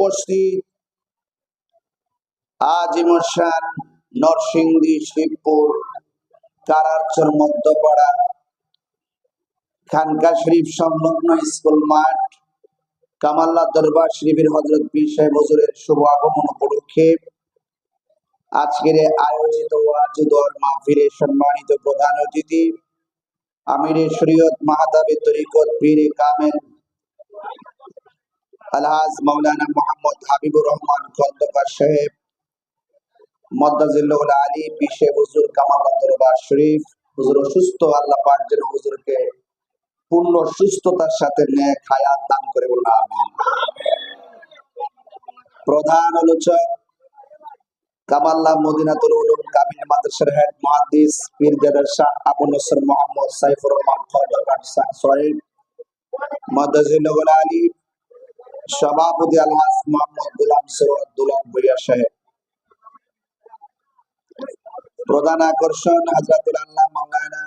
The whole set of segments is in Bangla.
উপস্থিত আজিমুসান নরসিংদী শিবপুর কারারচর মধ্যপাড়া খানকা শরীফ সংলগ্ন স্কুল মাঠ কামাল্লা দরবার শরীফের হযরত পীর সাহেব হুজুরের শুভ আগমন উপলক্ষে আজকের আয়োজিত ওয়াজ দোয়ার মাহফিলে সম্মানিত প্রধান অতিথি আমিরে শরীয়ত মাহতাবে তরিকত পীরে কামেল আলহাজ মাওলানা মোহাম্মদ হাবিবুর রহমান খন্দকার সাহেব মদ্দাজিল্লাহুল আলী পীর সাহেব হুজুর কামাল্লা দরবার শরীফ হুজুর অসুস্থ, আল্লাহ পাক যেন হুজুরকে পূর্ণ সুস্থতার সাথে নেক হায়াত দান করে বলুন আমিন। প্রধান আলোচক কামাল্লা মদিনাতুল উলুম কামিল মাদ্রাসার হেড মুহাদ্দিস পীরজাদা শাহ আবু নসর মোহাম্মদ সাইফুর রহমান খন্দকার সাহেব মদ্দাজিল্লাহুল আলী, সভাপতি আলহাজ মোহাম্মদ গোলাম সরোয়ার দুলাল ভূঁইয়া সাহেব, প্রধান আকর্ষণ হযরতুল আল্লাহ মাওলানা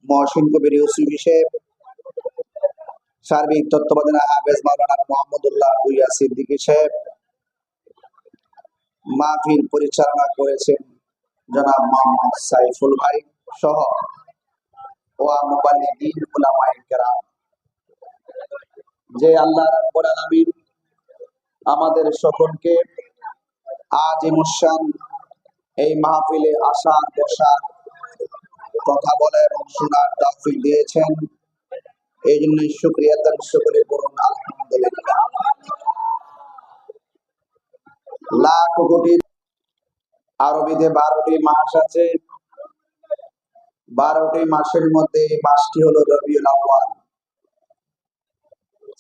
মহসিন কবির ইউসুফী সাহেব, সার্বিক তত্ত্বাবধানে হাফেজ মাওলানা মুহাম্মদুল্লাহ ভূঁইয়া সিদ্দিকী সাহেব, মাহফিল পরিচালনা করেছেন জনাব মোহাম্মদ সাইফুল ভাই সহ ওয়া মুবাল্লিগিন উলামায়ে কেরাম। যে আল্লাহ রাব্বুল আলামিন আমাদের সকলকে আজিমুসান এই মাহফিলে আসার বসার কথা বলা এবং শোনার তৌফিক দিয়েছেন, এই জন্য শুকরিয়া আদায় সকলে বলুন আলহামদুলিল্লাহ। লাখ কোটি আরবিতে 12টি মাস আছে, 12টি মাসের মধ্যে এই মাসটি হলো রবিউল আউয়াল।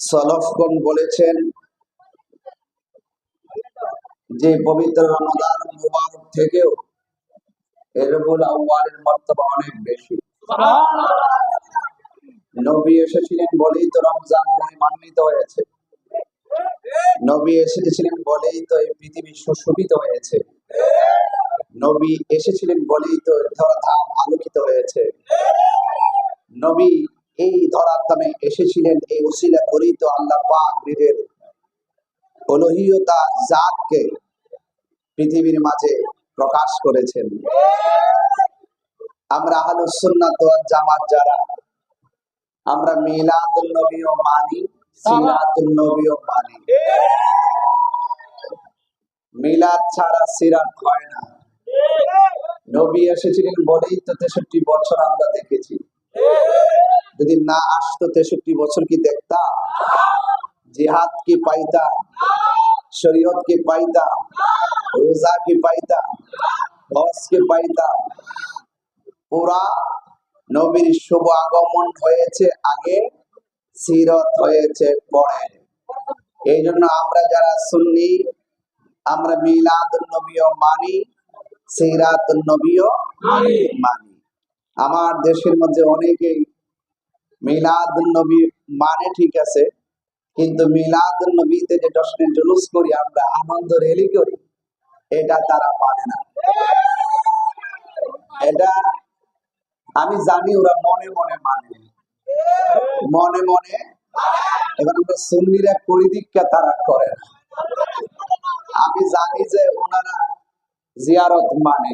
সলফগণ বলেছেন যে পবিত্র রমাদান মুবারক থেকেও এই রবিউল আউয়ালের মর্তবা অনেক বেশি। নবী এসেছিলেন বলেই তো রমজান মহিমান্বিত হয়েছে, নবী এসেছিলেন বলেই তো এই পৃথিবী সুশোভিত হয়েছে, নবী এসেছিলেন বলেই তো ধরাধাম আলোকিত হয়েছে, নবী এই ধরাধামে এসেছিলেন এই উসিলা করেই তো আল্লাহ পাক নিজের অলৌহিকতা জাতকে পৃথিবীর মাঝে প্রকাশ করেছেন। আমরা আহলুস সুন্নাত ওয়াল জামাত যারা, আমরা মিলাদুন নবীও মানি, সিরাতুন নবীও মানি। মিলাদ ছাড়া সিরাত হয় না। নবী এসেছিলেন বলেই তো 63 বছর আমরা দেখেছি। যদি না আসতো 63 বছর কি দেখতাম? জিহাদ কি পাইতাম, শরীয়ত কি পাইতাম, রোজা কি পাইতাম, হজ কি পাইতাম? পুরা নবীর শুভ আগমন হয়েছে আগে, সিরত হয়েছে পরে। এই জন্য আমরা যারা সুন্নি, আমরা মিলাদুন নবীও মানি, সিরাতুন নবীও মানি। আমার দেশের মধ্যে অনেকেই মিলাদুন নবী মানে ঠিক আছে, কিন্তু মিলাদুন নবীতে যে জশ্নের জুলুস করি আমরা, আনন্দ র্যালি করি, এটা তারা মানে না। এটা আমি জানি ওরা মনে মনে মানে, মনে মনে। এবার আমরা সুন্নিরা করি দীক্ষা তারা করে না। আমি জানি যে ওনারা জিয়ারত মানে,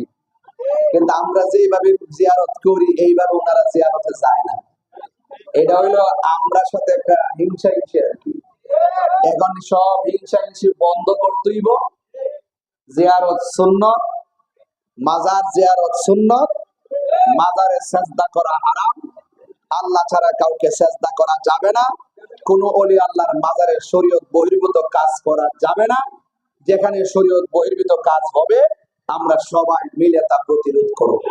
কিন্তু আমরা যেভাবে জিয়ারত করি এইভাবে ওনারা জিয়ারতে যায় না। এটা হইলো আমরা সাথে একটা হিংসা হিংসি আর কি। এখন সব হিংসা হিংসি বন্ধ করতেই জিয়ারত সুন্নত, মাজার জিয়ারত সুন্নত, মাজারে সেজদা করা হারাম, আল্লাহ ছাড়া কাউকে সেজদা করা যাবে না, কোন ওলি আল্লাহর মাজারে শরীয়ত বহির্ভূত কাজ করা যাবে না। যেখানে শরীয়ত বহির্ভূত কাজ হবে আমরা সবাই মিলে তা প্রতিরোধ করব।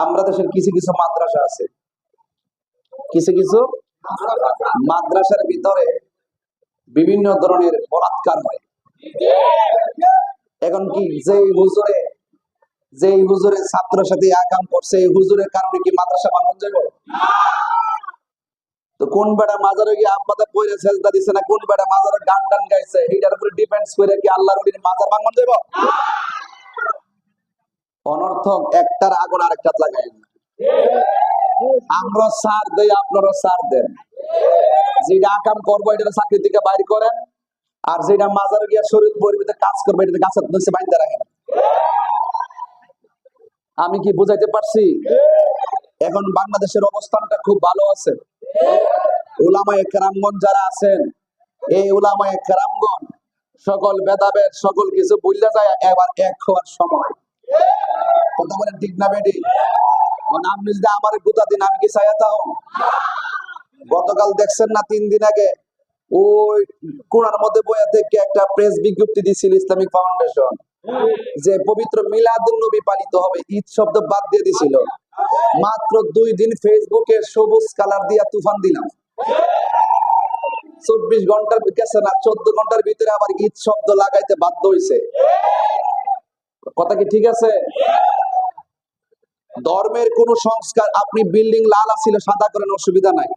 আমরা দেশের কিছু কিছু মাদ্রাসা আছে, কিছু কিছু মাদ্রাসার ভিতরে বিভিন্ন ধরনের বলাৎকার হয়। এখন কি যে হুজুরের ছাত্রের সাথে আকাম করছে, এই হুজুরের কারণে কি মাদ্রাসা ভাঙন যাবে? তো কোন বেটা মাজারে গিয়ে আব্বাদা পয়রে সেজদা দিছে না, কোন বেটা মাজারে গান টান গাইছে, এইটার উপরে ডিপেন্ডস করে কি আল্লাহর ওলির মাজার ভাঙন যাবে? অনর্থক একটার আগুন আরেকটা লাগায় না। আমরা সার দেই, আপনারা সার দেন। যেটা আকাম করবো এটা চাকরি থেকে বাইর করেন, আর যেটা মাজার গিয়া শরীর পরিবেতে কাজ করবে এটা গাছের নিচে বাইন্দা রাখেন। আমি কি বুঝাইতে পারছি? এখন বাংলাদেশের অবস্থানটা খুব ভালো আছে। উলামায়ে কেরামগণ যারা আছেন, এই উলামায়ে কেরামগণ সকল ভেদাভেদ সকল কিছু ভুলে যায়, এবার এক হওয়ার সময়। কথা বলেন ঠিক না বেটি? আপনি যদি আমার গুতা দিন, আমি কি চাইতাম? গতকাল দেখছেন না, 3 দিন আগে ওই কোণার মধ্যে বইয়া থেকে একটা প্রেস বিজ্ঞপ্তি দিছিল ইসলামিক ফাউন্ডেশন, যে পবিত্র মিলাদুন নবী পালিত হবে, ঈদ শব্দ বাদ দিয়ে দিছিল। মাত্র 2 দিন ফেসবুকে সবুজ কালার দিয়া তুফান দিলাম। 24 ঘন্টার কাছে না, 14 ঘন্টার ভিতরে আবার ঈদ শব্দ লাগাইতে বাধ্য হইছে। কথা কি ঠিক আছে? ধর্মের কোন সংস্কার, আপনি বিল্ডিং লাল ছিল সাদা করেন, অসুবিধা নাই।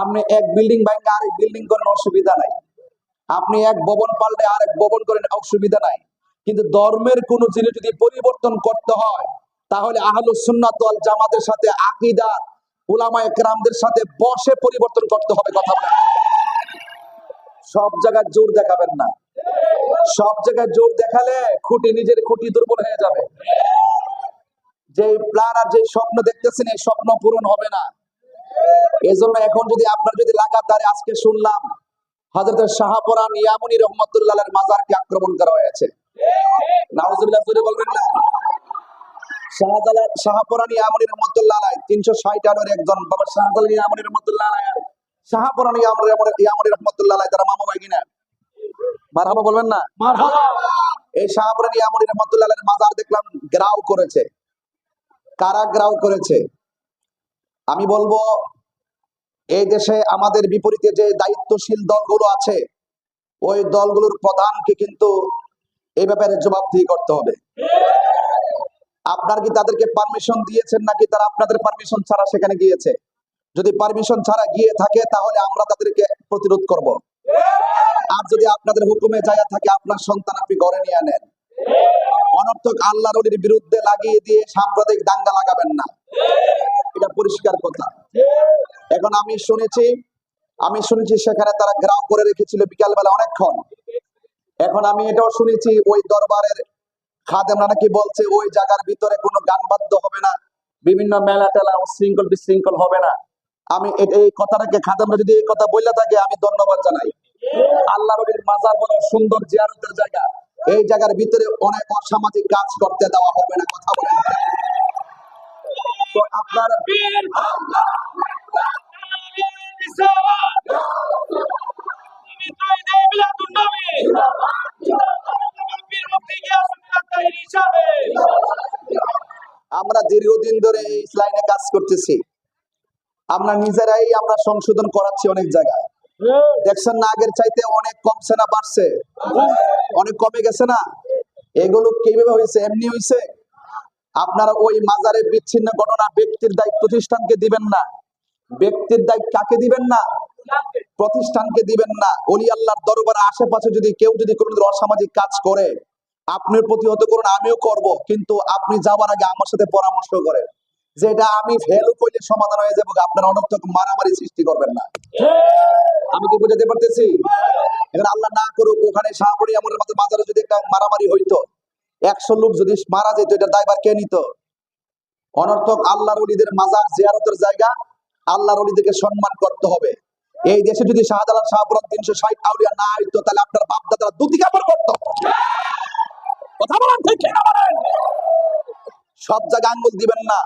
আপনি এক বিল্ডিং ভাঙে আরেক বিল্ডিং করেন, অসুবিধা নাই। আপনি এক ভবন পাল্টে আরেক ভবন করেন, অসুবিধা নাই। কিন্তু ধর্মের কোন জিনিস যদি পরিবর্তন করতে হয়, তাহলে আহলুস সুন্নাত ওয়াল জামাতের সাথে আকীদা উলামায়ে কেরামদের সাথে বসে পরিবর্তন করতে হবে। কথা বলেন। সব জায়গায় জোর দেখাবেন না। সব জায়গায় জোর দেখালে নিজের খুঁটি দুর্বল হয়ে যাবে। যে প্ল্যান আর যে স্বপ্ন দেখতেছেন, এই স্বপ্ন পূরণ হবে না। এজন্য এখন যদি আপনার যদি লাগাতার, আজকে শুনলাম হযরত শাহপরান ইয়ামুনী রাহমাতুল্লাহ আলাইহির মাজারকে আক্রমণ করা হয়েছে। নাউজুবিল্লাহ, জোরে বলবেন না। শাহপরান ইয়ামুনী রাহমাতুল্লাহ আলাইহি 360 আনার একজন বাবা শাহজালাল ইয়ামুনী রাহমাতুল্লাহ আলাইহি, শাহপরান ইয়ামুনী রাহমাতুল্লাহ আলাইহি তারা মামা ভাই কিনা? মারহাবা বলবেন না? মারহাবা। এই শাহপরান ইয়ামুনী রাহমাতুল্লাহ আলাইহির মাজার দেখলাম গ্রাউ করেছে। কারা গ্রাউ করেছে? আমি বলবো, এই দেশে আমাদের বিপরীতে যে দায়িত্বশীল দলগুলো আছে, ওই দলগুলোর প্রধানকে কিন্তু এই ব্যাপারে জবাবদিহি করতে হবে। আপনার কি তাদেরকে পারমিশন দিয়েছেন, নাকি তারা আপনাদের পারমিশন ছাড়া সেখানে গিয়েছে? যদি পারমিশন ছাড়া গিয়ে থাকে, তাহলে আমরা তাদেরকে প্রতিরোধ করব। আর যদি আপনাদের হুকুমে যায় থাকে, আপনার সন্তান আপনি ঘরে নিয়ে আনেন। অনর্থক আল্লাহর ওলির বিরুদ্ধে লাগিয়ে দিয়ে সাম্প্রদায়িক দাঙ্গা লাগাবেন না। এটা পরিষ্কার কথা। এখন আমি শুনেছি সেখানে তারা গ্রাউ করে রেখেছিল বিকালবেলা অনেকক্ষণ। এখন আমি এটাও শুনেছি ওই দরবারের খাদেমরা নাকি বলছে ওই জায়গার ভিতরে কোনো গান বাদ্য হবে না, বিভিন্ন মেলা টেলা উশৃঙ্খল বিশৃঙ্খল হবে না। আমি এই কথাটাকে, খাদেমরা যদি এই কথা বললে থাকে, আমি ধন্যবাদ জানাই। আল্লাহর ওলির মাজার বড় সুন্দর জিয়ারতের জায়গা, এই জায়গার ভিতরে অনেক অসামাজিক কাজ করতে দেওয়া হবে না। কথা বলেন। তো আপনার আমরা দীর্ঘদিন ধরে এই লাইনে কাজ করতেছি। আমরা নিজেরাই আমরা সংশোধন করাচ্ছি অনেক জায়গায়। দেখছেন না, আগের চাইতে অনেক কমছে না বাড়ছে? অনেক কমে গেছে না? এগুলো কিভাবে হয়েছে? এমনি হয়েছে? আপনারা ওই মাজারে বিচ্ছিন্ন ঘটনা ব্যক্তির দায়িত্ব প্রতিষ্ঠানকে দিবেন না। ব্যক্তির দায়িত্ব কাকে দিবেন না? প্রতিষ্ঠানকে দিবেন না। ওলি আল্লাহর দরবারে আশেপাশে যদি কেউ যদি কোনো অসামাজিক কাজ করে, আপনি প্রতিহত করুন, আমিও করব, কিন্তু আপনি যাওয়ার আগে আমার সাথে পরামর্শ করেন, যেটা আমি ফেল করলে সমাধান হয়ে যাবো। আপনার অনর্থক মারামারি সৃষ্টি করবেন না। আমি কি বুঝাতে পারতেছি? এখন আল্লাহ না করুক, ওখানে শাহপরি আমার মতো মাজারে যদি একটা মারামারি হইতো, 100 লোক যদি মারা যেত, এটা দায়ভার কে নিত? অনর্থক আল্লাহর ওলিদের মাজার জিয়ারতের জায়গা, আল্লাহর ওলিদেরকে সম্মান করতে হবে। এই দেশে যদি শাহজালাল শাহপুরান 360 আউলিয়া না হইতো, তাহলে আপনার বাপ দাদারা দুটি কাপড় করতো। কথা বলেন ঠিক কিনা বলেন? সব জায়গায় আঙ্গুল দিবেন না।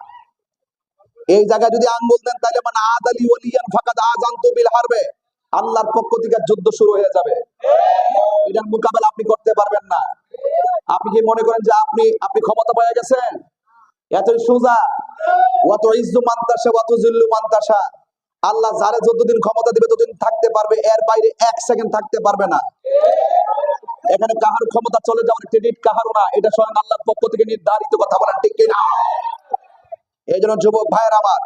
এই জায়গায় যদি আঙ্গুল দেন, তাহলে মানে আদালি ওলিয়ান ফাকাদ আযানতু বিল হারবে, আল্লাহর পক্ষ থেকে যুদ্ধ শুরু হয়ে যাবে। এটার মোকাবেলা আপনি করতে পারবেন না। আপনি কি মনে করেন যে আপনি ক্ষমতা পেয়ে গেছেন? এতই সোজা? ওয়াত ইজ্জু মান তাশা ওয়া তুযিল্লু মান তাশা। আল্লাহ যারে যতদিন ক্ষমতা দিবে ততদিন থাকতে পারবে, এর বাইরে 1 সেকেন্ড থাকতে পারবে না। এখানে কাহার ক্ষমতা চলে যাওয়ার ক্রেডিট কাহারও না, এটা স্বয়ং আল্লাহর পক্ষ থেকে নির্ধারিত। কথা বলেন ঠিক কিনা? এই জন্য যুবক ভাইয়ের আমার,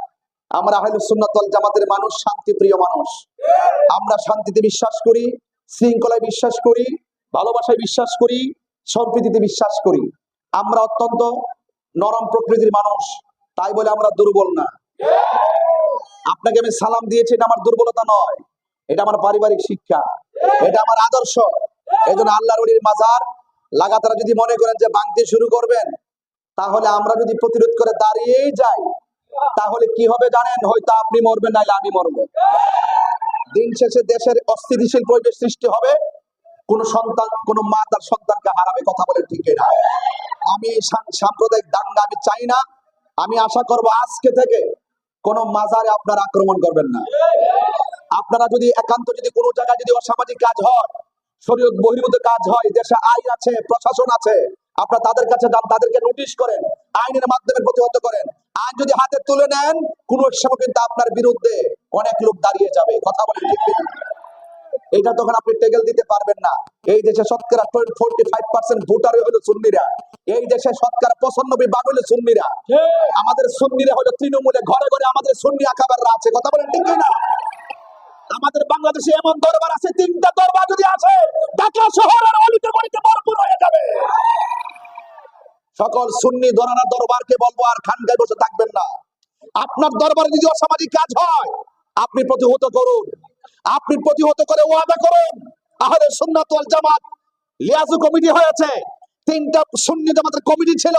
আমরা আহলুস সুন্নাত ওয়াল জামাতের মানুষ, শান্তিপ্রিয় মানুষ। আমরা শান্তিতে বিশ্বাস করি, শৃঙ্খলায় বিশ্বাস করি, ভালোবাসায় বিশ্বাস করি, সম্প্রীতিতে বিশ্বাস করি। আমরা অত্যন্ত নরম প্রকৃতির মানুষ। তাই বলে আমরা দুর্বল না। আপনাকে আমি সালাম দিয়েছি, এটা আমার দুর্বলতা নয়, এটা আমার পারিবারিক শিক্ষা, এটা আমার আদর্শ। এই জন্য আল্লাহর ওলির মাজার লাগাতার যদি মনে করেন যে ভাঙতে শুরু করবেন, তাহলে আমরা যদি প্রতিরোধ করে দাঁড়িয়েই যাই, তাহলে কি হবে জানেন? হয়তো আপনি মরবেন, নাইলে আমি মরবো। দিন শেষে দেশের অস্থিতিশীল পরিবেশ সৃষ্টি হবে, কোন সন্তান, কোন মা তার সন্তানকে হারাবে। কথা বলে ঠিক না? আমি সাম্প্রদায়িক দাঙ্গা আমি চাই না। আমি আশা করব আজকে থেকে কোন মাজারে আপনারা আক্রমণ করবেন না। আপনারা যদি একান্ত যদি কোনো জায়গায় যদি অসামাজিক কাজ হয়, শরীয়ত বহির্ভূত কাজ হয়, দেশে আইন আছে, প্রশাসন আছে, আপনারা তাদের কাছে যান, তাদেরকে নোটিশ করেন, আইনের মাধ্যমে প্রতিহত করেন। আইন যদি হাতে তুলে নেন, কোন সময় কিন্তু আপনার বিরুদ্ধে অনেক লোক দাঁড়িয়ে যাবে। কথা বলেন ঠিক কিনা? এটা তখন আপনি টেগেল দিতে পারবেন না। এই দেশে শতকরা 45% ভোটার হলো সুন্নিরা। এই দেশে শতকরা 95% হলো সুন্নিরা। আমাদের সুন্নিরা হলো তৃণমূলে, ঘরে ঘরে আমাদের সুন্নি আকাবাররা আছে। কথা বলেন ঠিক কিনা? আমাদের বাংলাদেশে এমন দরবার আছে, 3টা দরবার যদি আছে, ঢাকা শহরের অলিতে গলিতে ভরপুর হয়ে যাবে। সকল সুন্নি দরানা দরবারকে বলবো আর খানগায় বসে থাকবেন না। আপনার দরবারে যদি অসামাজিক কাজ হয়, আপনি প্রতিহত করুন। আপনি প্রতিহত করে ওয়াদা করুন। আহলে সুন্নাত ওয়াল জামাত লিয়াজু কমিটি হয়েছে, 3টা সুন্নি জামাতের কমিটি ছিল,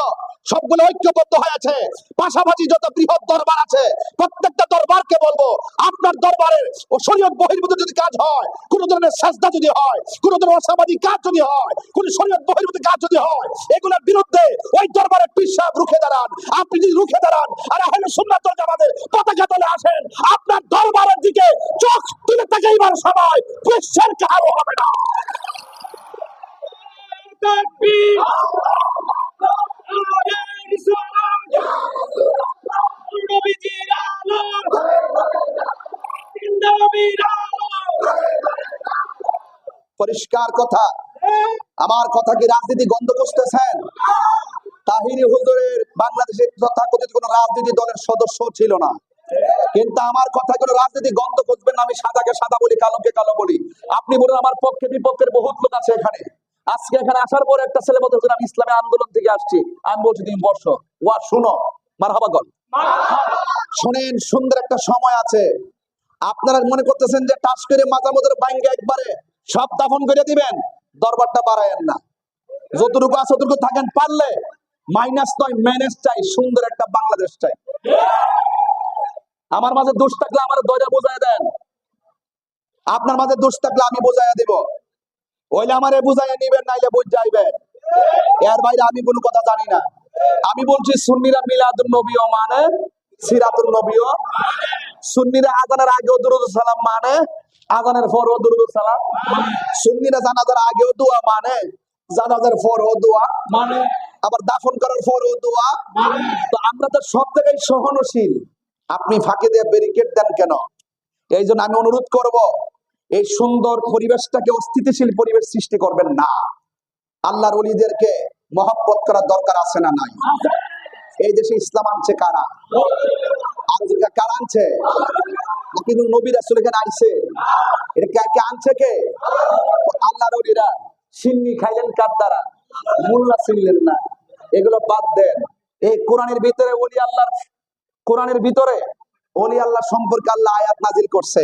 সবগুলো ঐক্যবদ্ধ হয়েছে। পাশাপাশি যত বৃহৎ দরবার আছে, প্রত্যেকটা দরবারকে বলবো, আপনার দরবারে ও শরীয়ত বহির্ভূত যদি কাজ হয়, কোন ধরনের সাজদা যদি হয়, কোন ধরনের অসামাজিক কাজ যদি হয়, কোন শরীয়ত বহির্ভূত কাজ যদি হয়, এগুলোর বিরুদ্ধে ওই দরবারের পীর সাহেব রুখে দাঁড়ান। আপনি যদি রুখে দাঁড়ান আর আহলে সুন্নাত ওয়াল জামাতের পতাকা তলে আসেন, আপনার দরবারের দিকে চোখ তুলে তাকাইবার সময় কোশ্চেন কারো হবে না। পরিষ্কার কথা। আমার কথা কি রাজনীতি গন্ধ করতেছেন? তাহিরি হুজুরের বাংলাদেশের তথাকথিত কোন রাজনীতি দলের সদস্য ছিল না, কিন্তু আমার কথা কোনো রাজনীতি গন্ধ খুঁজবেন না। আমি সাদাকে সাদা বলি, কালোকে কালো বলি। আপনি বলুন, আমার পক্ষে বিপক্ষের বহুত লোক আছে এখানে। আজকে এখানে আসার পর একটা ছেলে বলতে আমি ইসলামী আন্দোলন থেকে আসছি, আমি বলছি তুমি বর্ষ ওয়া শুনো, মারহাবা গল শোনেন। সুন্দর একটা সময় আছে। আপনারা মনে করতেছেন যে টাস করে মাথা মধ্যে বাইঙ্গে একবারে সব দাফন করে দিবেন, দরবারটা বাড়ায়েন না। যতটুকু আছে ততটুকু থাকেন, পারলে মাইনাস নয় ম্যানেজ চাই, সুন্দর একটা বাংলাদেশ চাই। আমার মাঝে দোষ থাকলে আমার দরজা বোঝায় দেন, আপনার মাঝে দোষ থাকলে আমি বোঝাইয়া দিব। ওইলে আমারে বুঝাইয়া নিবেন, নাইলে বুঝ যাইবেন। এর বাইরে আমি কোনো কথা জানি না। আমি বলছি সুন্নিরা মিলাদুন নবীও মানে, সিরাতুন নবীও সুন্নিরা আজানের আগেও দুরূদ সালাম মানে, আজানের পরও দুরূদ সালাম সুন্নিরা জানাজার আগেও দোয়া মানে, জানাজার পরও দোয়া মানে, আবার দাফন করার পরও দোয়া মানে। তো আমরা তো সব জায়গায় সহনশীল, আপনি ফাঁকে দিয়ে ব্যারিকেড দেন কেন? এই জন্য আমি অনুরোধ করব, এই সুন্দর পরিবেশটাকে অস্থিতিশীল পরিবেশ সৃষ্টি করবেন না। আল্লাহর ওলিদেরকে মহব্বত করার দরকার আছে না নাই? এই দেশে ইসলাম আনছে কারা? কারা আনছে? নাকি নবী রাসূল এখানে আইছে? এটা কে আনছে? কে? আল্লাহর ওলিরা। সিন্নি খাইলেন কার দ্বারা? মোল্লা ছিলেন না। এগুলো বাদ দেন। এই কোরআনের ভিতরে ওলি আল্লাহর, কোরআনের ভিতরে ওলি আল্লাহ সম্পর্কে আল্লাহ আয়াত নাজিল করছে।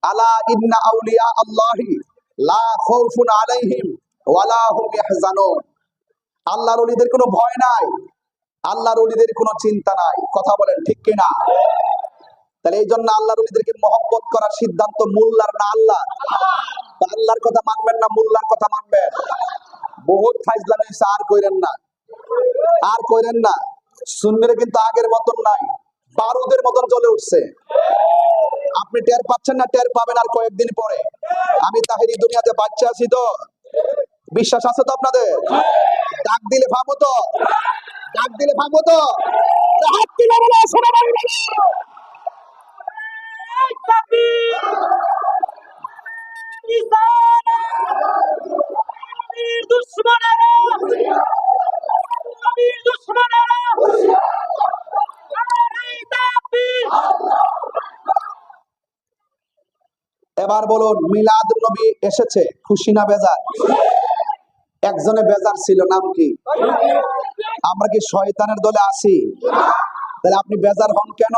আলা ইন্না আউলিয়া আল্লাহি লা খাউফুন আলাইহিম ওয়ালা হুম ইয়াহজানুন। আল্লাহর ওলিদের কোনো ভয় নাই, আল্লাহর ওলিদের কোনো চিন্তা নাই। কথা বলেন ঠিক কিনা? তাহলে এই জন্য আল্লাহর ওলিদেরকে মহব্বত করার সিদ্ধান্ত মোল্লার না আল্লাহ? আল্লাহর কথা মানবেন না মোল্লার কথা মানবেন? বহুত ফাইজলামি আর কইরেন না, আর কইরেন না। সুন্নিরা কিন্তু আগের মতন নাই, বারুদের মতন জ্বলে উঠছে। আপনি টের পাচ্ছেন না? টের পাবেন আর কয়েকদিন পরে। আমি তাহিরি দুনিয়াতে বাচ্চা আছি তো, বিশ্বাস আছে তো আপনাদের? ডাক দিলে ভাবো তো, ডাক দিলে ভাবো তো, হাত তুলে বলো শোনা বাংলা। এবার বলুন, মিলাদুন নবী এসেছে, খুশি না বেজার? একজনে বেজার ছিল, নাম কি? আমরা কি শয়তানের দলে আছি? তাহলে আপনি বেজার হন কেন?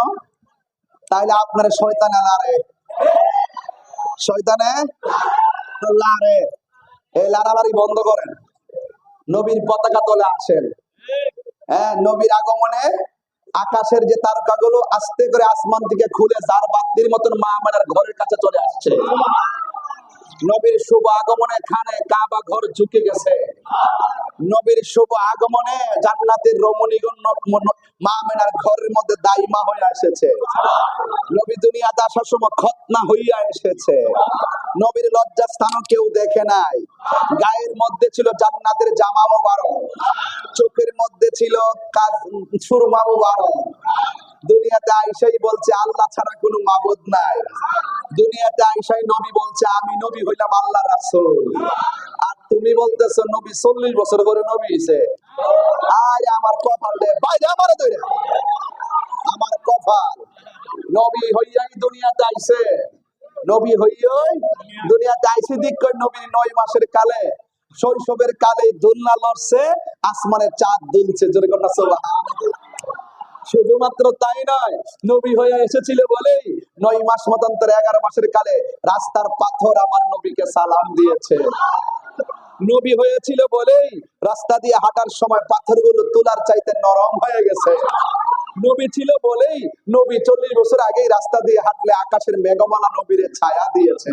তাইলে আপনার শয়তানে লারে, শয়তানে লারে। এই লারালারি বন্ধ করেন, নবীর পতাকা তলে আসেন। হ্যাঁ, নবীর আগমনে আকাশের যে তারকাগুলো আস্তে করে আসমান থেকে খুলে যার বাতির মতন মা আমাদের ঘরের কাছে চলে আসছে। নবীর শুভ আগমনে খানে কাবা ঘর ঝুঁকে গেছে। নবীর শুভ আগমনে জান্নাতের রমণীগণ মা আমেনার ঘরের মধ্যে দাইমা হয়ে এসেছে। নবী দুনিয়াতে আসার সময় খতনা হইয়া এসেছে। নবীর লজ্জাস্থানও কেউ দেখে নাই। গায়ের মধ্যে ছিল জান্নাতের জামা মোবারক, চোখের মধ্যে ছিল সুরমা মোবারক। দুনিয়াতে আইসাই বলছে আল্লাহ ছাড়া কোনো মাবুদ নাই। দুনিয়াতে আইসাই নবী বলছে আমি নবী হইলাম আল্লাহ রাসূল। আর তুমি বলতেছো নবী 40 বছর করে নবী হইছে। আয় আমার কপাল রে বাইরে, আমার দইরা আমার কপাল। নবী হইয়াই দুনিয়াতে আইছে, নবী হইয়াই দুনিয়াতে আইছে। দিক কই নবীর 9 মাসের কালে, শৈশবের কালে দুলনা লড়ছে, আসমানে চাঁদ দুলছে। জোরে কন্যা সুবহানাল্লাহ। শুধুমাত্র তাই নয়, নবী হয়ে এসেছিল বলেই 9 মাস মতান্তর 11 মাসের কালে রাস্তার পাথর আমার নবীকে সালাম দিয়েছে। নবী হয়েছিল বলেই রাস্তা দিয়ে হাঁটার সময় পাথরগুলো তুলার চাইতে নরম হয়ে গেছে। নবী ছিল বলেই নবী 40 বছর আগেই রাস্তা দিয়ে হাঁটলে আকাশের মেঘমালা নবীরে ছায়া দিয়েছে।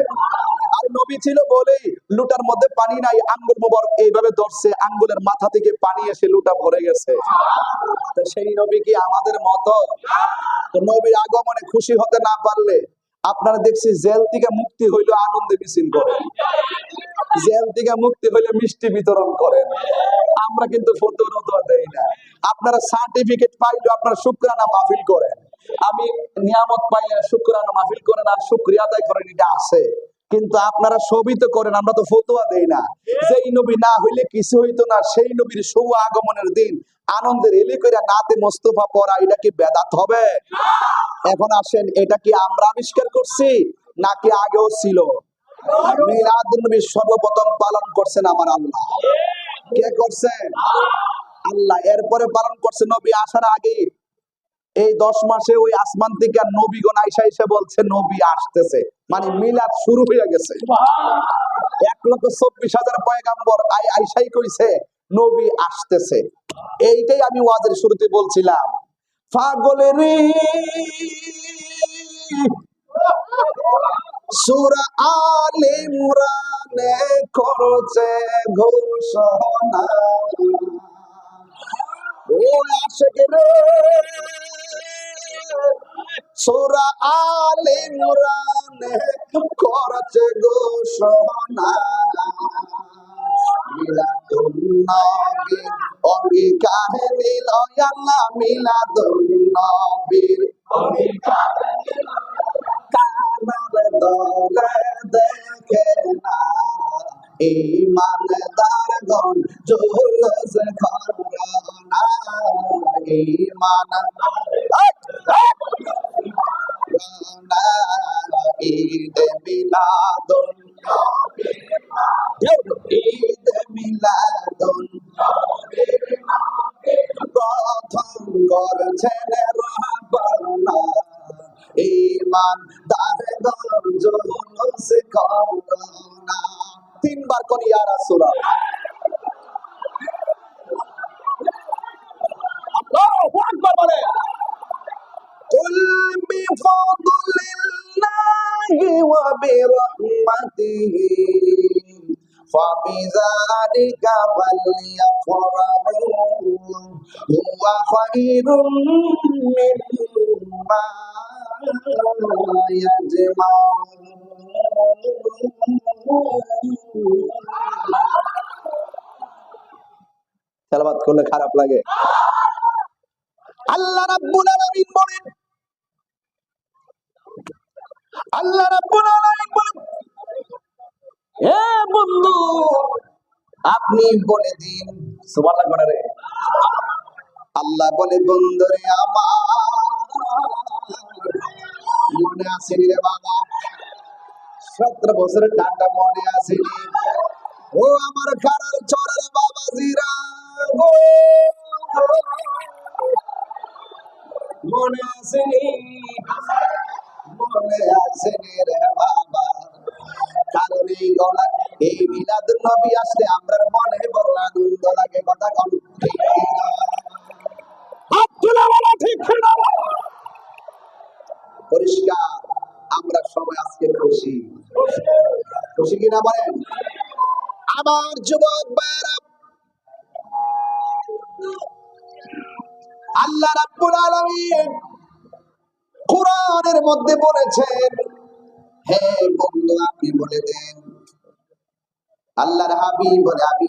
আর নবী ছিল বলেই লুটার মধ্যে পানি নাই, আঙ্গুল মোবারক এইভাবে ধরছে, আঙ্গুলের মাথা থেকে পানি এসে লুটা ভরে গেছে। তো সেই নবী কি আমাদের মতো? তো নবীর আগমনে খুশি হতে না পারলে আপনারা দেখছি জেল থেকে মুক্তি হইলো আনন্দে মিছিল করেন, জেল থেকে মুক্তি হইলে মিষ্টি বিতরণ করেন। আমরা কিন্তু ফতোয়া দেই না। আপনারা সার্টিফিকেট পাইলে আপনারা শুকরানা মাহফিল করেন। আমি নিয়ামত পাইলে শুকরানা মাহফিল করেন আর শুকরিয়া আদায় করেন, এটা আছে। কিন্তু আপনারা সবই তো করেন, আমরা তো ফতোয়া দেই না। যেই নবী না হইলে কিছু হইতো না, সেই নবীর শুভ আগমনের দিন আনন্দের এলি কইরা নাতে মোস্তফা পড়া, এটা কি বেদাত হবে? এখন আসেন, এটা কি আমরা আবিষ্কার করছি নাকি আগেও ছিল? মিলাদুন নবী সর্বপ্রথম পালন করছেন আমার আল্লাহ। কে করছেন? আল্লাহ। এরপরে পালন করছে নবী আসার আগে। এই 10 মাসে ওই আসমান থেকে নবীগণ আইসা এসে বলছে নবী আসতেছে, মানে মিলাদ শুরু হয়ে গেছে। 1,24,000 পয়গাম্বর আইসাই কইছে নবী আসতেছে। এইটাই আমি ওয়াজের শুরুতে বলছিলাম, পাগলের সূরা আলে ইমরানে করছে ঘোষণা, ও আশিক রে সূরা আলে ইমরানে করছে ঘোষণা, মিলাদুন নবীর অঙ্গীকারে নিল আল্লাহ, মিলাদুন নবীর অঙ্গীকারে নিল কানার দলে দেখে না ইমানদার গণ জুলুস করোনা, ঈদ মিলাদুন ঈদ মিলাদুন প্রথম করছেন রাব্বানা, ইমানদার গণ জুলুস করোনা। 3 বার কোন ইয়া রাসূলুল্লাহ। আল্লাহু আকবার বলে। কুল বিফাদলিল্লাহি ওয়া বিরহমাতিহি ফাবিযালিকা ফালইফরাহু হুয়া খায়রুম মিম্মা ইয়াজমাউন। তেলাওয়াত করলে খারাপ লাগে। আল্লাহ রাব্বুল আলামিন বলেন, আল্লাহ রাব্বুল আলামিন বলেন, হে বন্ধু আপনি বলে দিন। সুবহানাল্লাহ করে রে। আল্লাহ বলে বন্ধুরে আমার মনে আসেনি রে বাবা, 17 বছরের টাকা মনে আসেনি। ও আমার খারার চরের বাবা জিরা গো, মনে আসেনি, মনে আসেনি রে বাবা। কারণ এই গলা, এই মিলাদুন নবী আসলে আমরা মনে বড় আনন্দ লাগে। কথা কম ঠিক কিনা? হাত তুলে বলো ঠিক কিনা? পরিষ্কার, আমরা সবাই আজকে খুশি। খুশি কিনা বলেন? আমার যুবক ভাইরা, আল্লাহ রাব্বুল আলামিন কোরআনের মধ্যে বলেছেন, হে বন্ধু আপনি বলে দেন, আল্লাহর হাবিব বলে, আমি